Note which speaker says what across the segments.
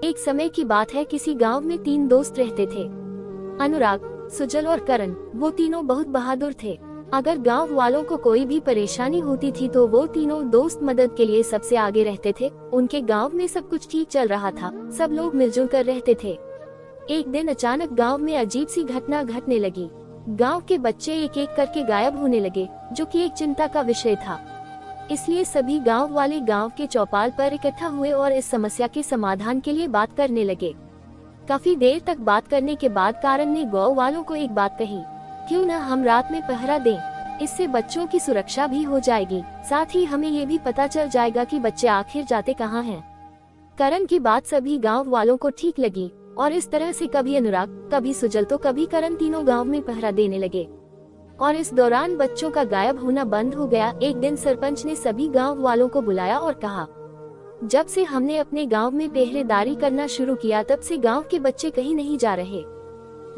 Speaker 1: एक समय की बात है, किसी गांव में 3 दोस्त रहते थे, अनुराग, सुजल और करण। वो तीनों बहुत बहादुर थे। अगर गांव वालों को कोई भी परेशानी होती थी तो वो तीनों दोस्त मदद के लिए सबसे आगे रहते थे। उनके गांव में सब कुछ ठीक चल रहा था, सब लोग मिलजुल कर रहते थे। एक दिन अचानक गांव में अजीब सी घटना घटने लगी। गांव के बच्चे एक एक करके गायब होने लगे, जो कि एक चिंता का विषय था। इसलिए सभी गांव वाले गांव के चौपाल पर इकट्ठा हुए और इस समस्या के समाधान के लिए बात करने लगे। काफी देर तक बात करने के बाद करण ने गांव वालों को एक बात कही, क्यों न हम रात में पहरा दें, इससे बच्चों की सुरक्षा भी हो जाएगी, साथ ही हमें ये भी पता चल जाएगा कि बच्चे आखिर जाते कहाँ हैं। करण की बात सभी गांव वालों को ठीक लगी और इस तरह से कभी अनुराग, कभी सुजल तो कभी करण तीनों गांव में पहरा देने लगे और इस दौरान बच्चों का गायब होना बंद हो गया। एक दिन सरपंच ने सभी गांव वालों को बुलाया और कहा, जब से हमने अपने गांव में पहरेदारी करना शुरू किया तब से गांव के बच्चे कहीं नहीं जा रहे,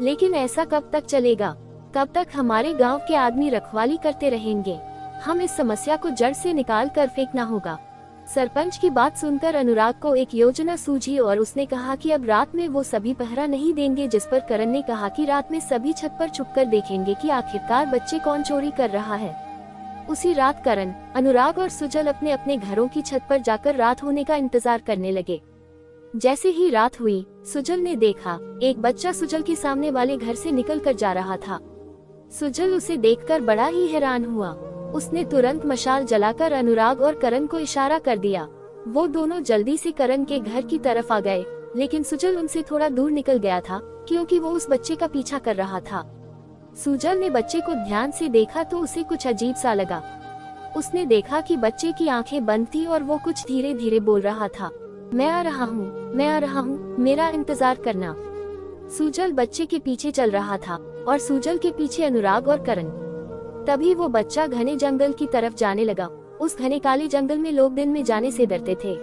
Speaker 1: लेकिन ऐसा कब तक चलेगा? कब तक हमारे गांव के आदमी रखवाली करते रहेंगे? हम इस समस्या को जड़ से निकाल कर फेंकना होगा। सरपंच की बात सुनकर अनुराग को एक योजना सूझी और उसने कहा कि अब रात में वो सभी पहरा नहीं देंगे, जिस पर करण ने कहा कि रात में सभी छत पर छुपकर देखेंगे कि आखिरकार बच्चे कौन चोरी कर रहा है। उसी रात करण, अनुराग और सुजल अपने अपने घरों की छत पर जाकर रात होने का इंतजार करने लगे। जैसे ही रात हुई, सुजल ने देखा एक बच्चा सुजल के सामने वाले घर से निकल कर जा रहा था। सुजल उसे देखकर बड़ा ही हैरान हुआ। उसने तुरंत मशाल जलाकर अनुराग और करण को इशारा कर दिया। वो दोनों जल्दी से करण के घर की तरफ आ गए, लेकिन सुजल उनसे थोड़ा दूर निकल गया था क्योंकि वो उस बच्चे का पीछा कर रहा था। सुजल ने बच्चे को ध्यान से देखा तो उसे कुछ अजीब सा लगा। उसने देखा कि बच्चे की आंखें बंद थी और वो कुछ धीरे धीरे बोल रहा था, मैं आ रहा हूँ, मैं आ रहा हूँ, मेरा इंतजार करना। सुजल बच्चे के पीछे चल रहा था और सुजल के पीछे अनुराग और करण। तभी वो बच्चा घने जंगल की तरफ जाने लगा। उस घने काले जंगल में लोग दिन में जाने से डरते थे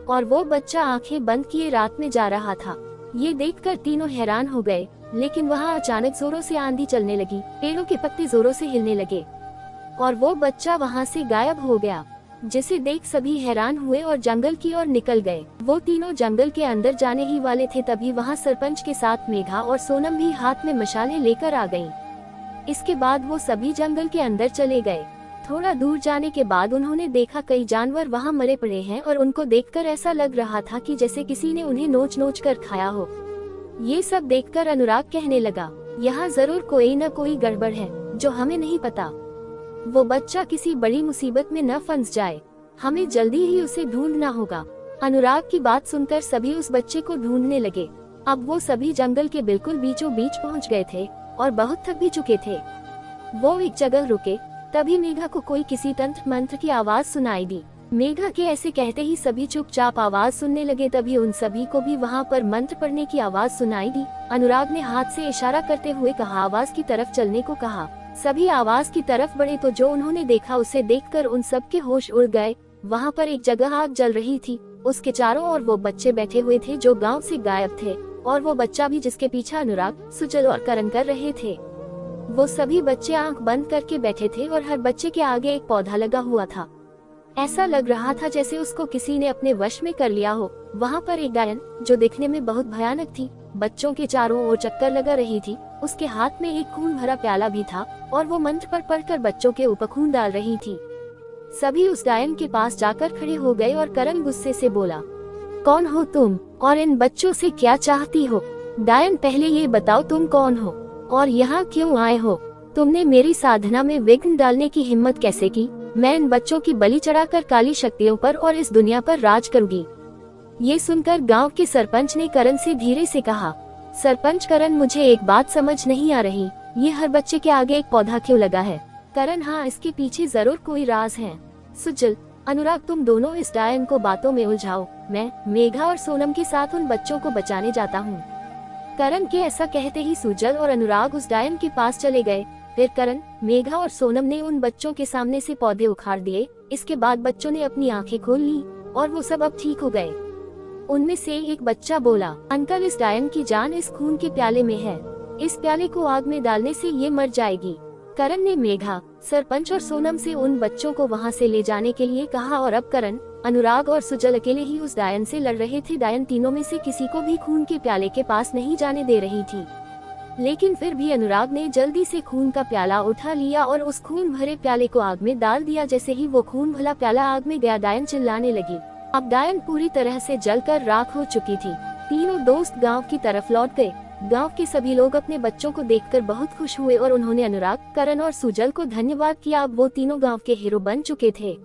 Speaker 1: और वो बच्चा आंखें बंद किए रात में जा रहा था। ये देखकर तीनों हैरान हो गए, लेकिन वहाँ अचानक जोरों से आंधी चलने लगी, पेड़ों के पत्ते जोरों से हिलने लगे और वो बच्चा वहाँ से गायब हो गया, जिसे देख सभी हैरान हुए और जंगल की ओर निकल गए। वो तीनों जंगल के अंदर जाने ही वाले थे, तभी वहाँ सरपंच के साथ मेघा और सोनम भी हाथ में मशालें लेकर आ गईं। इसके बाद वो सभी जंगल के अंदर चले गए। थोड़ा दूर जाने के बाद उन्होंने देखा कई जानवर वहाँ मरे पड़े हैं और उनको देखकर ऐसा लग रहा था कि जैसे किसी ने उन्हें नोच नोच कर खाया हो। ये सब देखकर अनुराग कहने लगा, यहाँ जरूर कोई न कोई गड़बड़ है जो हमें नहीं पता। वो बच्चा किसी बड़ी मुसीबत में न फंस जाए, हमें जल्दी ही उसे ढूंढना होगा। अनुराग की बात सुनकर सभी उस बच्चे को ढूंढने लगे। अब वो सभी जंगल के बिल्कुल बीचों बीच पहुंच गए थे और बहुत थक भी चुके थे। वो एक जगह रुके, तभी मेघा को कोई किसी तंत्र मंत्र की आवाज सुनाई दी। मेघा के ऐसे कहते ही सभी चुपचाप आवाज सुनने लगे। तभी उन सभी को भी वहाँ पर मंत्र पढ़ने की आवाज सुनाई दी। अनुराग ने हाथ से इशारा करते हुए कहा, आवाज की तरफ चलने को कहा। सभी आवाज की तरफ बढ़े तो जो उन्होंने देखा उसे देखकर उन सब के होश उड़ गए। वहाँ पर एक जगह आग जल रही थी, उसके चारों ओर वो बच्चे बैठे हुए थे जो गांव से गायब थे और वो बच्चा भी जिसके पीछे अनुराग, सुजल और करण कर रहे थे। वो सभी बच्चे आंख बंद करके बैठे थे और हर बच्चे के आगे एक पौधा लगा हुआ था। ऐसा लग रहा था जैसे उसको किसी ने अपने वश में कर लिया हो। वहाँ पर एक डायन जो दिखने में बहुत भयानक थी, बच्चों के चारों ओर चक्कर लगा रही थी। उसके हाथ में एक खून भरा प्याला भी था और वो मंत्र पढ़कर बच्चों के ऊपर खून डाल रही थी। सभी उस डायन के पास जाकर खड़े हो गए और करण गुस्से से बोला, कौन हो तुम और इन बच्चों से क्या चाहती हो? डायन, पहले ये बताओ तुम कौन हो और यहाँ क्यों आए हो? तुमने मेरी साधना में विघ्न डालने की हिम्मत कैसे की? मैं इन बच्चों की बलि चढ़ाकर काली शक्तियों पर और इस दुनिया पर राज करूंगी। ये सुनकर गांव के सरपंच ने करण से धीरे से कहा, सरपंच करण, मुझे एक बात समझ नहीं आ रही, ये हर बच्चे के आगे एक पौधा क्यों लगा है? करण, हाँ, इसके पीछे जरूर कोई राज है। सुजल, अनुराग, तुम दोनों इस डायन को बातों में उलझाओ, मैं मेघा और सोनम के साथ उन बच्चों को बचाने जाता हूँ। करण के ऐसा कहते ही सुजल और अनुराग उस डायन के पास चले गए। फिर करण, मेघा और सोनम ने उन बच्चों के सामने से पौधे उखाड़ दिए। इसके बाद बच्चों ने अपनी आंखें खोल ली और वो सब अब ठीक हो गए। उनमें से एक बच्चा बोला, अंकल, इस डायन की जान इस खून के प्याले में है, इस प्याले को आग में डालने से ये मर जाएगी। करण ने मेघा, सरपंच और सोनम से उन बच्चों को वहाँ से ले जाने के लिए कहा और अब करण, अनुराग और सुजल अकेले ही उस डायन से लड़ रहे थे। डायन तीनों में से किसी को भी खून के प्याले के पास नहीं जाने दे रही थी, लेकिन फिर भी अनुराग ने जल्दी से खून का प्याला उठा लिया और उस खून भरे प्याले को आग में डाल दिया। जैसे ही वो खून भरा प्याला आग में गया, डायन चिल्लाने लगी। अब डायन पूरी तरह से जलकर राख हो चुकी थी। तीनों दोस्त गांव की तरफ लौट गए। गांव के सभी लोग अपने बच्चों को देखकर बहुत खुश हुए और उन्होंने अनुराग, करण और सुजल को धन्यवाद किया। अब वो तीनों गांव के हीरो बन चुके थे।